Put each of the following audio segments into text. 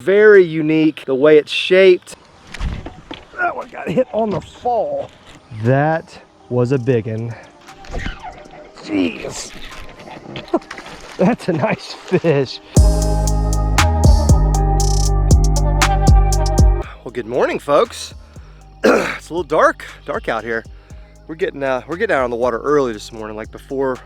Very unique, the way it's shaped. That one got hit on the fall. That was a biggin. Jeez. That's a nice fish. Well, good morning, folks. It's a little dark out here. We're getting out on the water early this morning, like before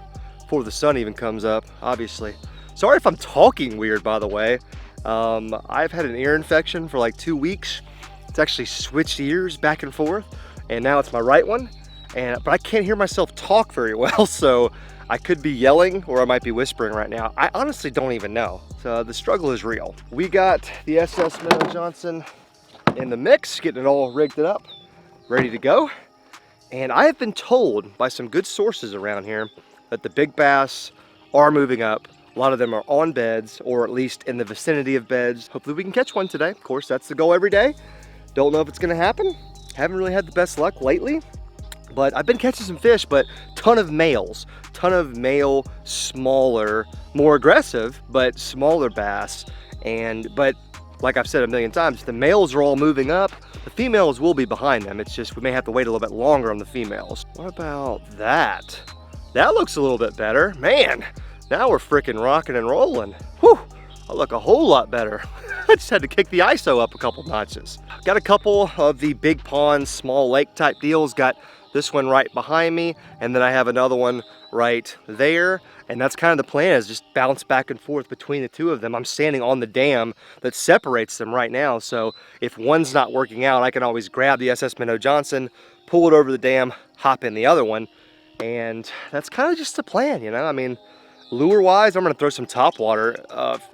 the sun even comes up, obviously. Sorry if I'm talking weird, by the way. I've had an ear infection for like 2 weeks. It's actually switched ears back and forth, and now it's my right one. But I can't hear myself talk very well, so I could be yelling or I might be whispering right now. I honestly don't even know. So the struggle is real. We got the SS Minnow Johnson in the mix, getting it all rigged up, ready to go. And I have been told by some good sources around here that the big bass are moving up. A lot of them are on beds, or at least in the vicinity of beds. Hopefully we can catch one today. Of course, that's the goal every day. Don't know if it's gonna happen. Haven't really had the best luck lately, but I've been catching some fish, but ton of males. Ton of male, smaller, more aggressive, but smaller bass. But like I've said a million times, the males are all moving up. The females will be behind them. It's just we may have to wait a little bit longer on the females. What about that? That looks a little bit better. Man, now we're freaking rocking and rolling. Whew, I look a whole lot better. I just had to kick the ISO up a couple notches. Got a couple of the big pond, small lake type deals. Got this one right behind me, and then I have another one right there. And that's kind of the plan, is just bounce back and forth between the two of them. I'm standing on the dam that separates them right now, so if one's not working out, I can always grab the SS Minnow Johnson, pull it over the dam, hop in the other one, and that's kind of just the plan, you know? I mean, lure-wise, I'm gonna throw some top water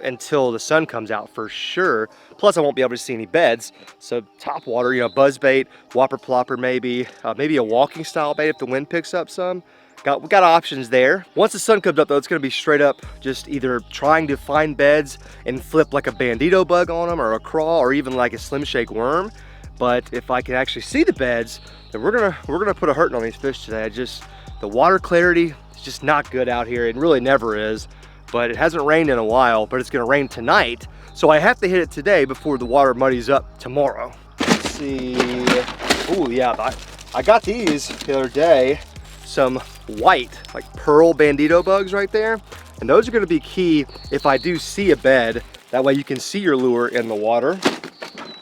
until the sun comes out for sure. Plus, I won't be able to see any beds, so top water, you know, buzz bait, whopper plopper maybe, maybe a walking style bait if the wind picks up some. We got options there. Once the sun comes up though, it's gonna be straight up just either trying to find beds and flip like a bandito bug on them, or a craw, or even like a slim shake worm. But if I can actually see the beds, then we're gonna put a hurting on these fish today. The water clarity is just not good out here. It really never is, but it hasn't rained in a while, but it's gonna rain tonight. So I have to hit it today before the water muddies up tomorrow. Let's see. Oh yeah, I got these the other day. Some white, like pearl bandito bugs right there. And those are gonna be key if I do see a bed. That way you can see your lure in the water.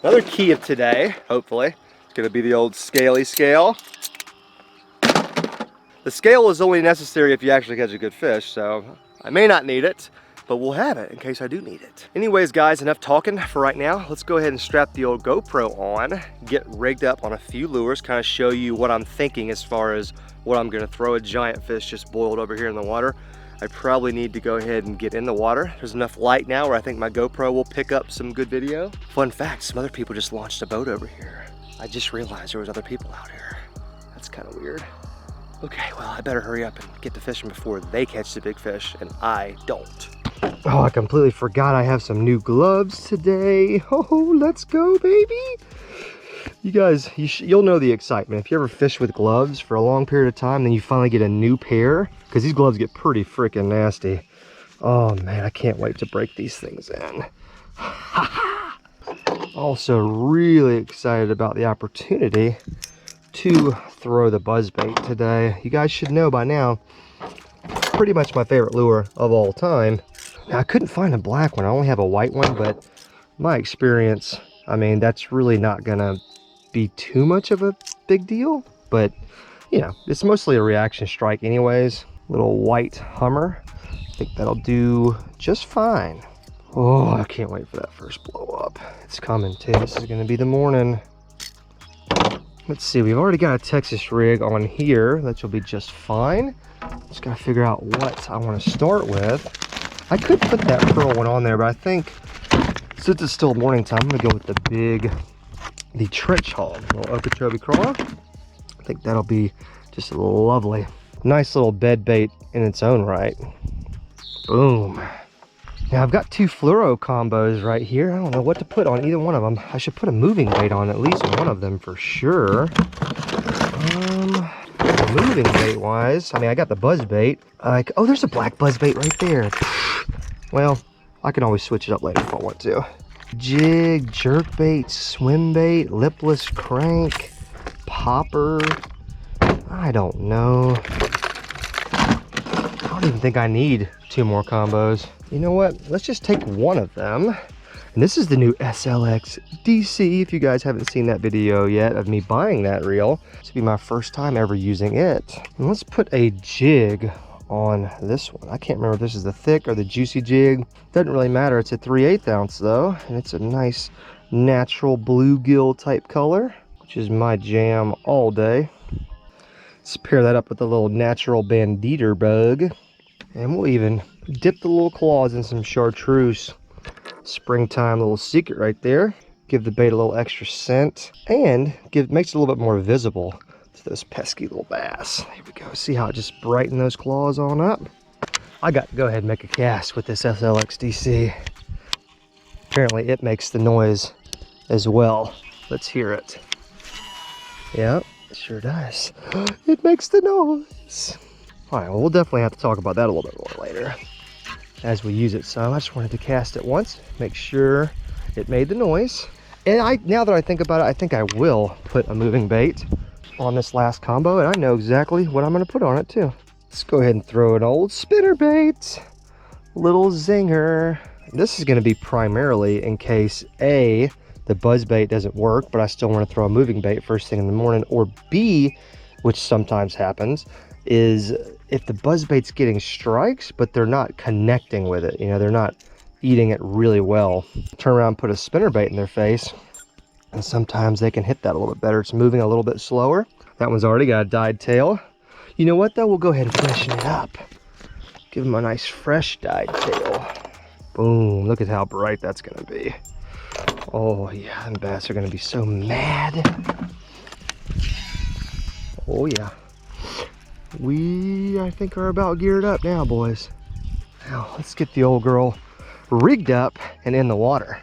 Another key of today, hopefully, is gonna be the old scaly scale. The scale is only necessary if you actually catch a good fish, so I may not need it, but we'll have it in case I do need it. Anyways, guys, enough talking for right now. Let's go ahead and strap the old GoPro on, get rigged up on a few lures, kind of show you what I'm thinking as far as what I'm gonna throw. A giant fish just boiled over here in the water. I probably need to go ahead and get in the water. There's enough light now where I think my GoPro will pick up some good video. Fun fact, some other people just launched a boat over here. I just realized there was other people out here. That's kind of weird. Okay, well, I better hurry up and get to fishing before they catch the big fish and I don't. Oh, I completely forgot I have some new gloves today. Oh, let's go, baby. You guys, you'll know the excitement. If you ever fish with gloves for a long period of time, then you finally get a new pair, because these gloves get pretty freaking nasty. Oh man, I can't wait to break these things in. Also really excited about the opportunity to throw the buzzbait today. You guys should know by now, pretty much my favorite lure of all time. Now, I couldn't find a black one. I only have a white one, but my experience, I mean, that's really not gonna be too much of a big deal, but you know, it's mostly a reaction strike anyways. Little white Hummer. I think that'll do just fine. Oh, I can't wait for that first blow up. It's coming too. This is gonna be the morning. Let's see, we've already got a Texas rig on here. That will be just fine. Just gotta figure out what I want to start with. I could put that pearl one on there, but I think since it's still morning time, I'm gonna go with the trench hog, little Okeechobee craw. I think that'll be just lovely. Nice little bed bait in its own right. Boom. Now I've got two fluoro combos right here. I don't know what to put on either one of them. I should put a moving bait on at least one of them for sure. Moving bait wise, I mean, I got the buzz bait. Oh, there's a black buzz bait right there. Well, I can always switch it up later if I want to. Jig, jerk bait, swim bait, lipless crank, popper. I don't know. I don't even think I need 2 more combos. You know what? Let's just take one of them. And this is the new SLX DC. If you guys haven't seen that video yet of me buying that reel, this will be my first time ever using it. And let's put a jig on this one. I can't remember if this is the thick or the juicy jig. Doesn't really matter. It's a 3/8 ounce though, and it's a nice natural bluegill type color, which is my jam all day. Let's pair that up with a little natural banditter bug, and we'll even dip the little claws in some chartreuse. Springtime little secret right there. Give the bait a little extra scent, and makes it a little bit more visible to those pesky little bass. There we go. See how it just brightened those claws on up? I got to go ahead and make a cast with this SLX DC. Apparently it makes the noise as well. Let's hear it. Yep, it sure does. It makes the noise. All right, well, we'll definitely have to talk about that a little bit more later as we use it some. I just wanted to cast it once, make sure it made the noise. And now that I think about it, I think I will put a moving bait on this last combo, and I know exactly what I'm gonna put on it too. Let's go ahead and throw an old spinner bait, little zinger. This is gonna be primarily in case A, the buzz bait doesn't work, but I still wanna throw a moving bait first thing in the morning, or B, which sometimes happens, is if the buzzbait's getting strikes, but they're not connecting with it, you know, they're not eating it really well. Turn around, put a spinner bait in their face, and sometimes they can hit that a little bit better. It's moving a little bit slower. That one's already got a dyed tail. You know what though? We'll go ahead and freshen it up. Give them a nice fresh dyed tail. Boom, look at how bright that's gonna be. Oh yeah, and bass are gonna be so mad. Oh yeah. I think are about geared up now, boys. Now, let's get the old girl rigged up and in the water.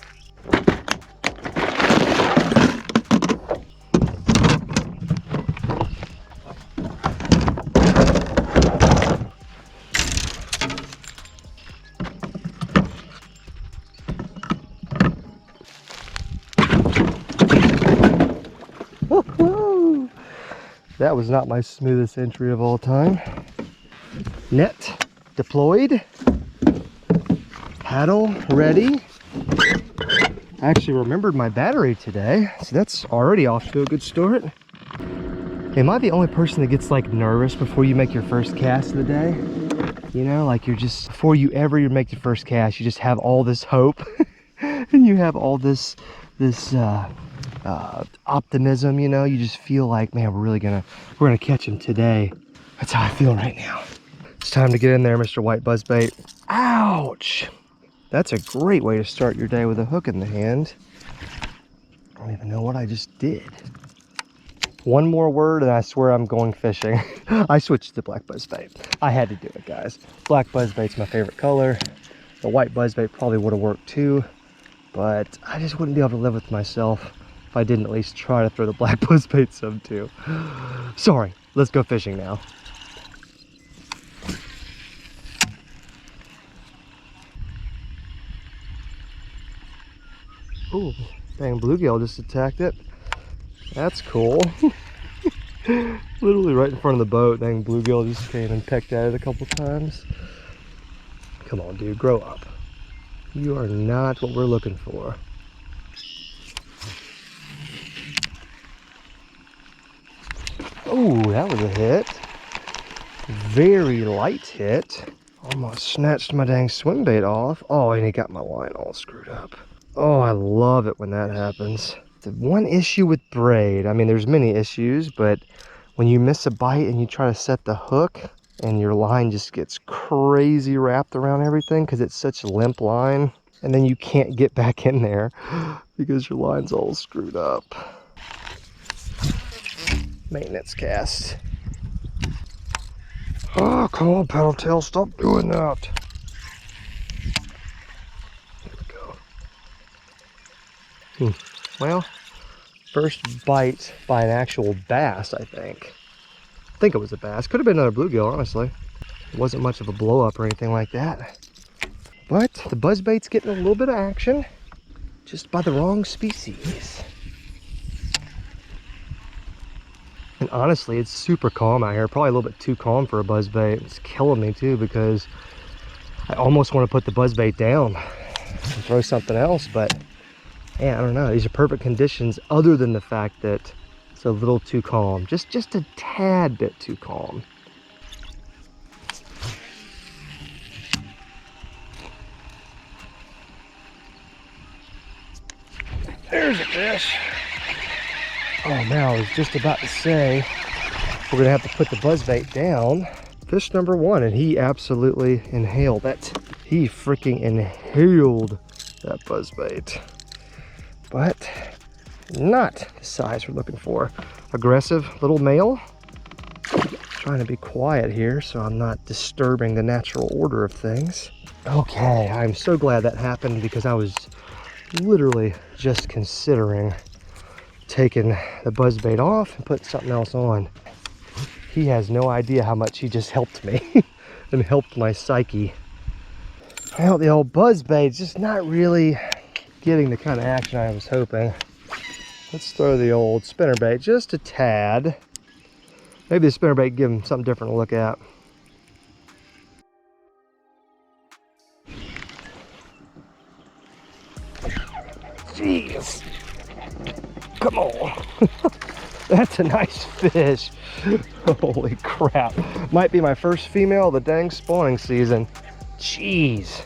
Woo-hoo! That was not my smoothest entry of all time. Net deployed. Paddle ready. I actually remembered my battery today, so that's already off to a good start. Am I the only person that gets like nervous before you make your first cast of the day? You know, like you're just, before you ever make your first cast, you just have all this hope and you have all this optimism, you know. You just feel like, man, we're gonna catch him today. That's how I feel right now. It's time to get in there, Mr. White Buzzbait. Ouch! That's a great way to start your day with a hook in the hand. I don't even know what I just did. One more word and I swear I'm going fishing. I switched to black buzzbait. I had to do it, guys. Black buzzbait's my favorite color. The white buzzbait probably would have worked too, but I just wouldn't be able to live with myself if I didn't at least try to throw the black buzzbait some too. Sorry, let's go fishing now. Ooh, dang, bluegill just attacked it. That's cool. Literally right in front of the boat, dang, bluegill just came and pecked at it a couple times. Come on, dude, grow up. You are not what we're looking for. Oh, that was a hit. Very light hit. Almost snatched my dang swim bait off. Oh, and he got my line all screwed up. Oh, I love it when that happens. The one issue with braid, I mean, there's many issues, but when you miss a bite and you try to set the hook and your line just gets crazy wrapped around everything because it's such a limp line, and then you can't get back in there because your line's all screwed up. Maintenance cast. Oh, come on, paddle tail, stop doing that. Well, first bite by an actual bass, I think. I think it was a bass. Could have been another bluegill, honestly. It wasn't much of a blow up or anything like that. But the buzzbait's getting a little bit of action. just by the wrong species. And honestly, it's super calm out here. Probably a little bit too calm for a buzzbait. It's killing me too because I almost want to put the buzzbait down and throw something else, but man, I don't know. These are perfect conditions other than the fact that it's a little too calm. Just a tad bit too calm. There's a fish. Oh man, I was just about to say we're gonna have to put the buzzbait down. Fish number one, and he absolutely inhaled that. He freaking inhaled that buzzbait. But not the size we're looking for. Aggressive little male. Trying to be quiet here so I'm not disturbing the natural order of things. Okay, I'm so glad that happened because I was literally just considering taking the buzzbait off and putting something else on. He has no idea how much he just helped me and helped my psyche. Well, the old buzzbait's just not really getting the kind of action I was hoping. Let's throw the old spinnerbait just a tad. Maybe the spinnerbait can give him something different to look at. Jeez. Come on. That's a nice fish. Holy crap. Might be my first female of the dang spawning season. Jeez.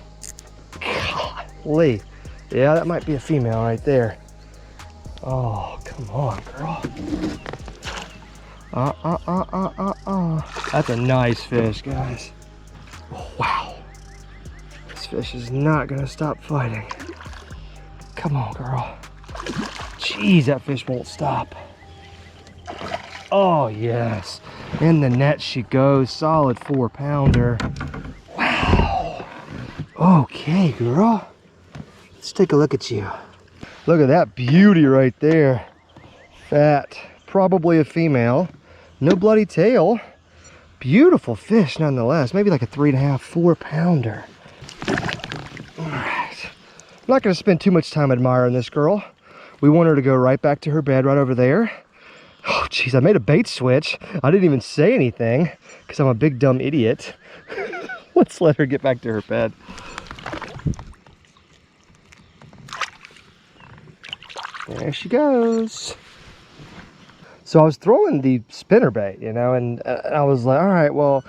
Golly. Yeah, that might be a female right there. Oh, come on, girl. That's a nice fish, guys. Oh, wow. This fish is not gonna stop fighting. Come on, girl. Jeez, that fish won't stop. Oh, yes. In the net she goes. Solid 4-pounder. Wow. Okay, girl. Let's take a look at you. Look at that beauty right there. Fat. Probably a female. No bloody tail. Beautiful fish nonetheless. Maybe like a 3.5, 4-pounder. All right. I'm not going to spend too much time admiring this girl. We want her to go right back to her bed right over there. Oh, geez, I made a bait switch. I didn't even say anything because I'm a big dumb idiot. Let's let her get back to her bed. There she goes. So I was throwing the spinnerbait, you know, and I was like, all right, well,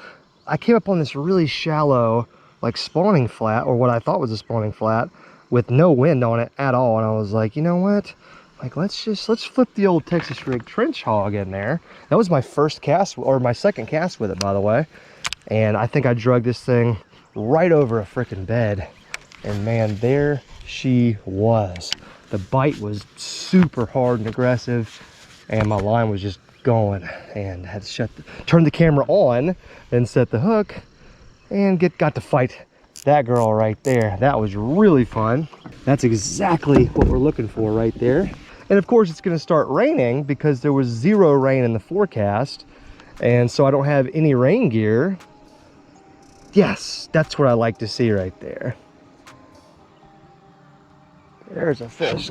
I came up on this really shallow, like spawning flat, or what I thought was a spawning flat, with no wind on it at all. And I was like, you know what? Like, let's flip the old Texas rig trench hog in there. That was my first cast, or my second cast with it, by the way. And I think I drug this thing right over a freaking bed. And man, there she was. The bite was super hard and aggressive, and my line was just going. And I had to turn the camera on and set the hook and got to fight that girl right there. That was really fun. That's exactly what we're looking for right there. And of course it's going to start raining because there was 0 rain in the forecast, and so I don't have any rain gear. Yes, that's what I like to see right there. There's a fish.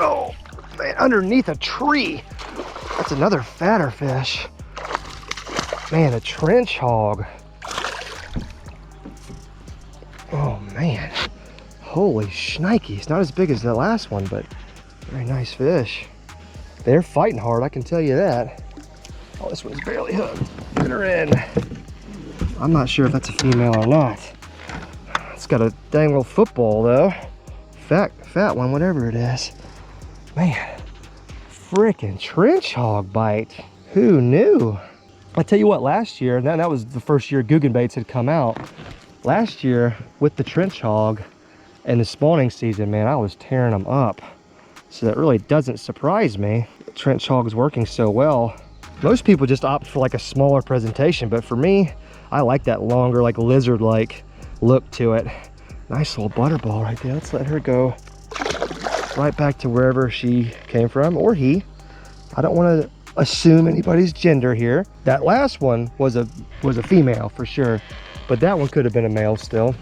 Oh man, underneath a tree. That's another fatter fish. Man, a trench hog. Oh man, holy shnikes. It's not as big as the last one, but very nice fish. They're fighting hard, I can tell you that. Oh, this one's barely hooked. Get her in. I'm not sure if that's a female or not. It's got a dang little football though. Fat one, whatever it is. Man, freaking trench hog bite. Who knew? I tell you what, last year, and that was the first year Googan baits had come out. Last year with the trench hog and the spawning season, man, I was tearing them up. So that really doesn't surprise me. The trench hog is working so well. Most people just opt for like a smaller presentation, but for me, I like that longer, like lizard-like look to it. Nice little butterball right there. Let's let her go right back to wherever she came from, or he. I don't want to assume anybody's gender here. That last one was a female for sure, but that one could have been a male still.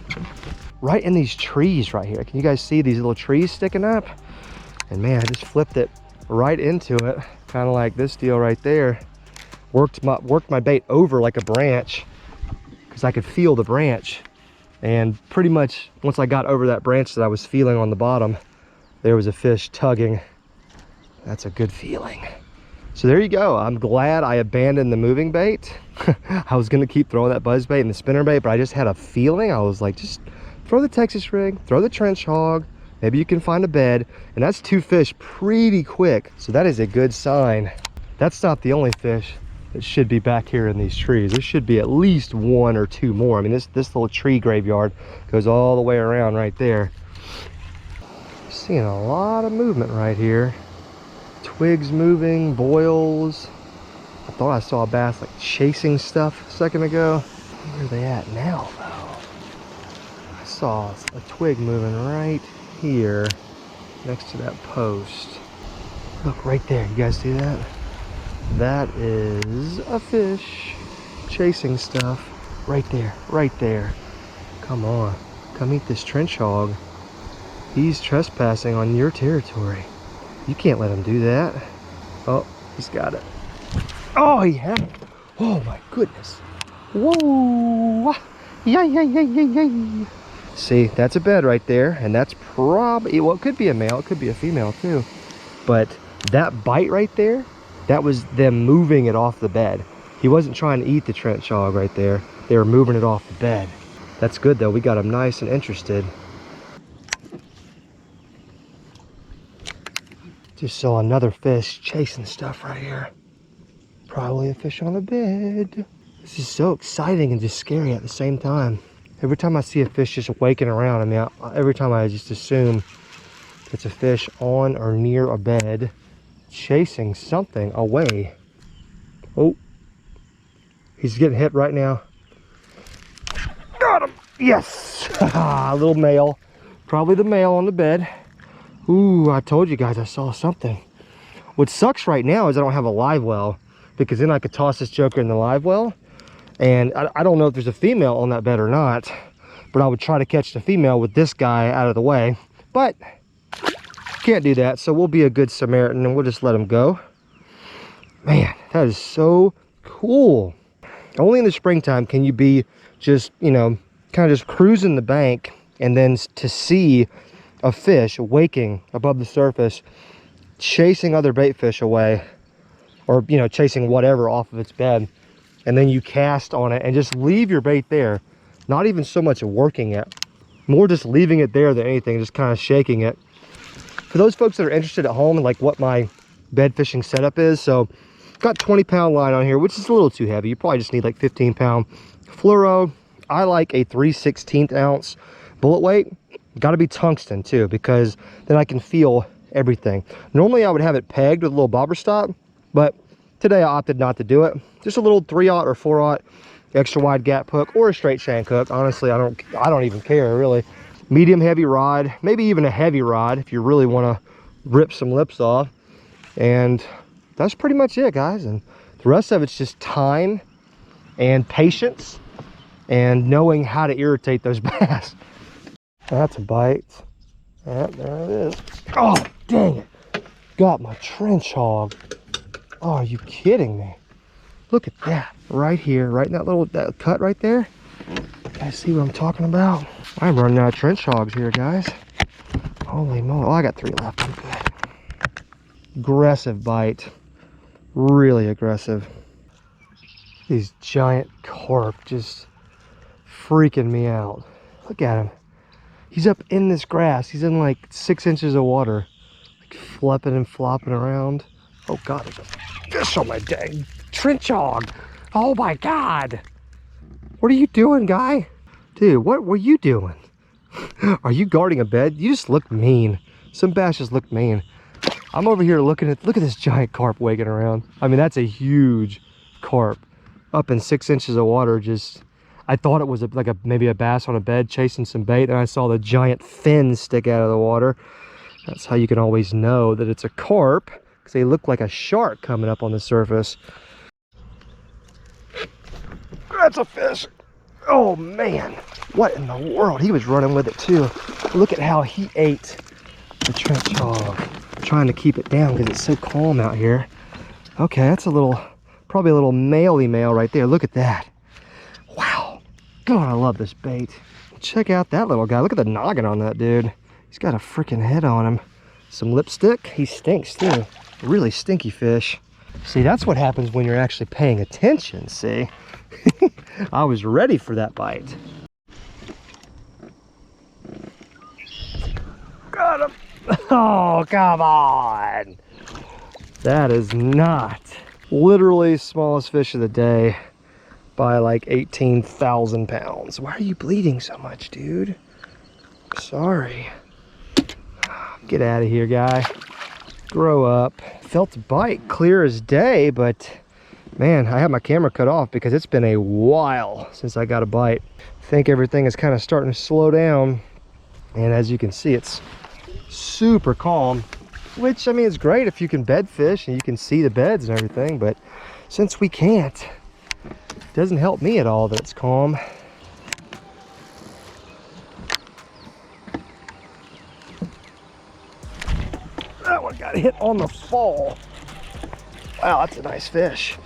right in these trees right here. Can you guys see these little trees sticking up? And man, I just flipped it right into it, kind of like this deal right there. Worked my bait over like a branch because I could feel the branch. And pretty much once I got over that branch that I was feeling on the bottom, there was a fish tugging. That's a good feeling. So there you go. I'm glad I abandoned the moving bait. I was gonna keep throwing that buzz bait and the spinner bait, but I just had a feeling. I was like, just throw the Texas rig, throw the trench hog, maybe you can find a bed. And that's 2 fish pretty quick. So that is a good sign. That's not the only fish that should be back here in these trees. There should be at least 1 or 2 more. I mean, this little tree graveyard goes all the way around right there. Seeing a lot of movement right here. Twigs moving, boils. I thought I saw a bass like chasing stuff a second ago. Where are they at now though? I saw a twig moving right here next to that post. Look right there, you guys see that? That is a fish chasing stuff right there, right there. Come on, come eat this trench hog. He's trespassing on your territory. You can't let him do that. Oh, he's got it. Oh, he had it. Oh my goodness. Whoa. Yay. See, that's a bed right there. And that's probably, well, it could be a male, it could be a female too. But that bite right there, that was them moving it off the bed. He wasn't trying to eat the trench hog right there. They were moving it off the bed. That's good though, we got him nice and interested. Just saw another fish chasing stuff right here. Probably a fish on a bed. This is so exciting and just scary at the same time. Every time I see a fish just waking around, I mean, every time I just assume it's a fish on or near a bed chasing something away. Oh, he's getting hit right now. Got him! Yes! A little male. Probably the male on the bed. Ooh, I told you guys I saw something. What sucks right now is I don't have a live well, because then I could toss this joker in the live well. And I don't know if there's a female on that bed or not, but I would try to catch the female with this guy out of the way. But can't do that, so we'll be a good Samaritan and we'll just let him go. Man, that is so cool. Only in the springtime can you be just, you know, kind of just cruising the bank and then to see a fish waking above the surface, chasing other bait fish away, or, you know, chasing whatever off of its bed, and then you cast on it and just leave your bait there. Not even so much working it, more just leaving it there than anything, just kind of shaking it. For those folks that are interested at home and like what my bed fishing setup is, so got 20-pound line on here, which is a little too heavy. You probably just need like 15-pound fluoro. I like a 3/16 ounce bullet weight. Got to be tungsten too, because then I can feel everything. Normally I would have it pegged with a little bobber stop, but today I opted not to do it. Just a little 3/0 or 4/0 extra wide gap hook or a straight shank hook. Honestly, I don't even care really. Medium heavy rod, maybe even a heavy rod if you really want to rip some lips off. And that's pretty much it, guys. And the rest of it's just time and patience and knowing how to irritate those bass. That's a bite. Yep, there it is. Oh, dang it. Got my trench hog. Oh, are you kidding me? Look at that. Right here, right in that cut right there. You guys see what I'm talking about? I'm running out of trench hogs here, guys. Holy moly. Oh, I got 3 left. I'm good. Aggressive bite. Really aggressive. These giant carp just freaking me out. Look at him. He's up in this grass. He's in like 6 inches of water, like flipping and flopping around. Oh God, there's a fish on my dang trench hog. Oh my God. What are you doing, guy? Dude, what were you doing? Are you guarding a bed? You just look mean. Some bass just look mean. I'm over here looking at, look at this giant carp wagging around. I mean, that's a huge carp up in 6 inches of water. Just, I thought it was maybe a bass on a bed chasing some bait, and I saw the giant fins stick out of the water. That's how you can always know that it's a carp, because they look like a shark coming up on the surface. That's a fish. Oh man, what in the world? He was running with it too. Look at how he ate the trench hog. Trying to keep it down because it's so calm out here. Okay, that's a little, probably a little maley male right there. Look at that. Wow. God, I love this bait. Check out that little guy. Look at the noggin on that dude. He's got a freaking head on him. Some lipstick. He stinks too. Really stinky fish. See, that's what happens when you're actually paying attention, see? I was ready for that bite. Got him. Oh, come on. That is not. Literally smallest fish of the day by like 18,000 pounds. Why are you bleeding so much, dude? Sorry. Get out of here, guy. Grow up. Felt the bite clear as day, but man, I had my camera cut off because it's been a while since I got a bite. I think everything is kind of starting to slow down. And as you can see, it's super calm, which I mean is great if you can bed fish and you can see the beds and everything, but since we can't, it doesn't help me at all that it's calm. That one got hit on the fall. Wow, that's a nice fish.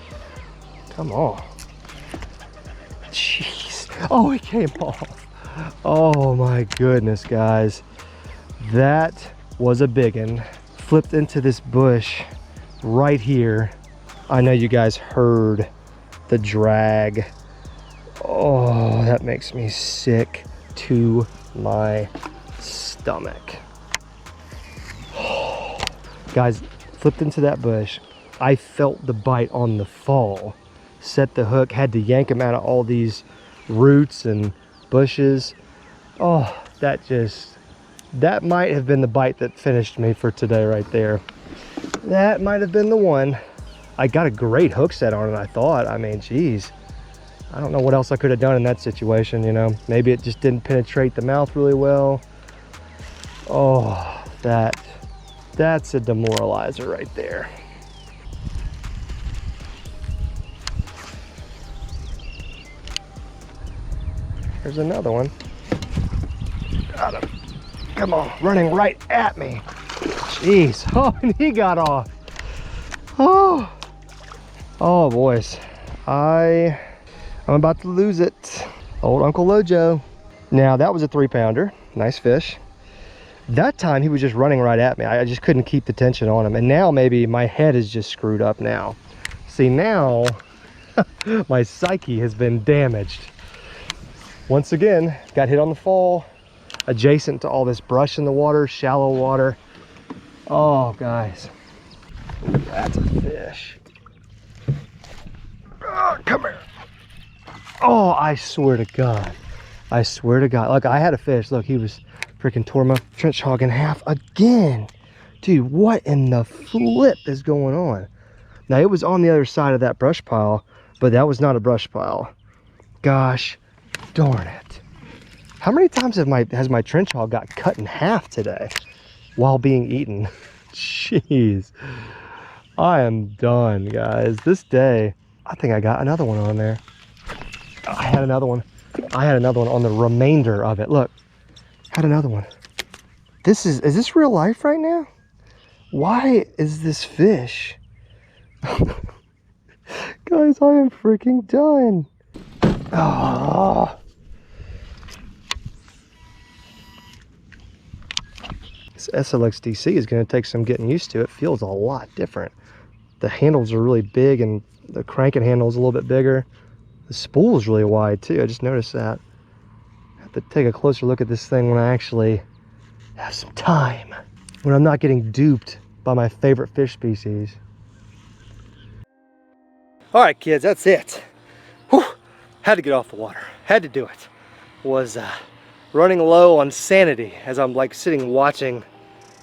Come on. Jeez. Oh, he came off. Oh my goodness, guys. That was a biggin. Flipped into this bush right here. I know you guys heard the drag. Oh, that makes me sick to my stomach. Guys, flipped into that bush. I felt the bite on the fall. Set the hook, had to yank him out of all these roots and bushes. Oh, that might have been the bite that finished me for today right there. That might have been the one. I got a great hook set on it, I thought. I mean, geez. I don't know what else I could have done in that situation, you know. Maybe it just didn't penetrate the mouth really well. Oh, that's a demoralizer right there. There's another one. Got him. Come on, running right at me. Jeez. Oh, and he got off. Oh. Oh, boys. I'm about to lose it. Old Uncle Lojo. Now, that was a 3-pounder. Nice fish. That time, he was just running right at me. I just couldn't keep the tension on him. And now, maybe my head is just screwed up now. See, now, my psyche has been damaged. Once again, got hit on the fall, adjacent to all this brush in the water, shallow water. Oh, guys, that's a fish. Oh, come here. Oh, I swear to God. I swear to God. Look, I had a fish. Look, he was freaking tore my trench hog in half again. Dude, what in the flip is going on? Now, it was on the other side of that brush pile, but that was not a brush pile. Gosh darn it. How many times has my trench hog got cut in half today while being eaten? Jeez. I am done, guys. This day, I think I got another one on there. I had another one. I had another one on the remainder of it. Look, had another one. Is this real life right now? Why is this fish? Guys, I am freaking done. Oh. This SLX DC is going to take some getting used to. It feels a lot different. The handles are really big and the cranking handle is a little bit bigger. The spool is really wide too. I just noticed that. I have to take a closer look at this thing when I actually have some time. When I'm not getting duped by my favorite fish species. All right, kids, that's it. Whew. Had to get off the water. Had to do it. Was running low on sanity as I'm like sitting watching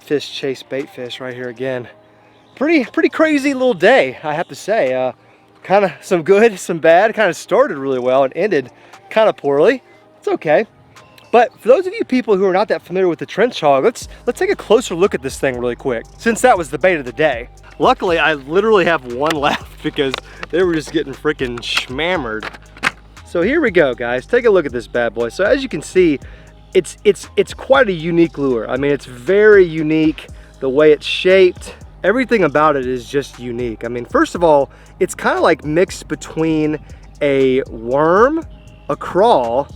fish chase bait fish right here again. Pretty crazy little day, I have to say. Kind of some good, some bad. Kind of started really well and ended kind of poorly. It's okay. But for those of you people who are not that familiar with the trench hog, let's take a closer look at this thing really quick, since that was the bait of the day. Luckily, I literally have one left because they were just getting freaking schmammered. So here we go, guys. Take a look at this bad boy. So as you can see, it's quite a unique lure. I mean, it's very unique. The way it's shaped, everything about it is just unique. I mean, first of all, it's kind of like mixed between a worm, a crawl,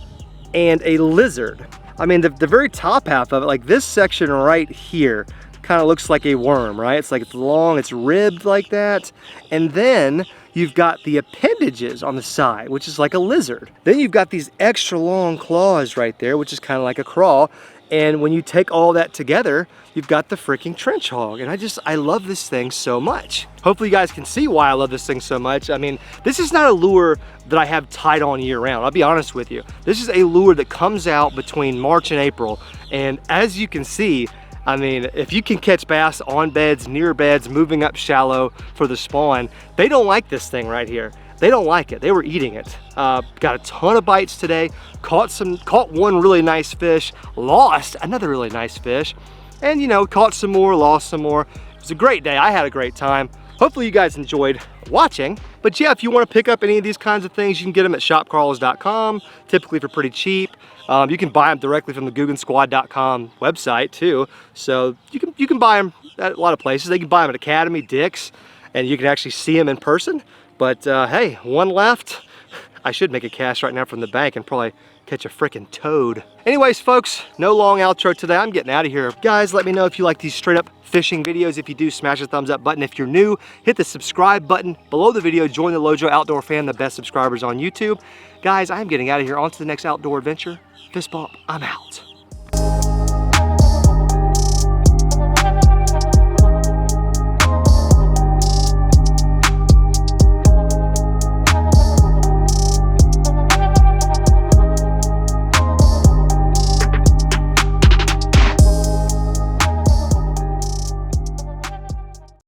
and a lizard. I mean, the very top half of it, like this section right here, kind of looks like a worm, right? It's like it's long, it's ribbed like that. And then you've got the appendages on the side, which is like a lizard. Then you've got these extra long claws right there, which is kind of like a crawl. And when you take all that together, you've got the freaking trench hog. And I love this thing so much. Hopefully you guys can see why I love this thing so much. I mean, this is not a lure that I have tied on year round. I'll be honest with you. This is a lure that comes out between March and April. And as you can see, I mean, if you can catch bass on beds, near beds, moving up shallow for the spawn, they don't like this thing right here. They don't like it. They were eating it. Got a ton of bites today. Caught one really nice fish, lost another really nice fish, and you know, caught some more, lost some more. It was a great day. I had a great time. Hopefully you guys enjoyed watching. But yeah, if you want to pick up any of these kinds of things, you can get them at shopcrawlers.com, typically for pretty cheap. You can buy them directly from the GuggenSquad.com website too. So you can buy them at a lot of places. They can buy them at Academy, Dick's, and you can actually see them in person. But hey, one left. I should make a cast right now from the bank and probably catch a frickin' toad. Anyways, folks, no long outro today. I'm getting out of here. Guys, let me know if you like these straight up fishing videos. If you do, smash the thumbs up button. If you're new, hit the subscribe button below the video. Join the Lojo Outdoor Fan, the best subscribers on YouTube. Guys, I'm getting out of here. On to the next outdoor adventure. Fist bump, I'm out.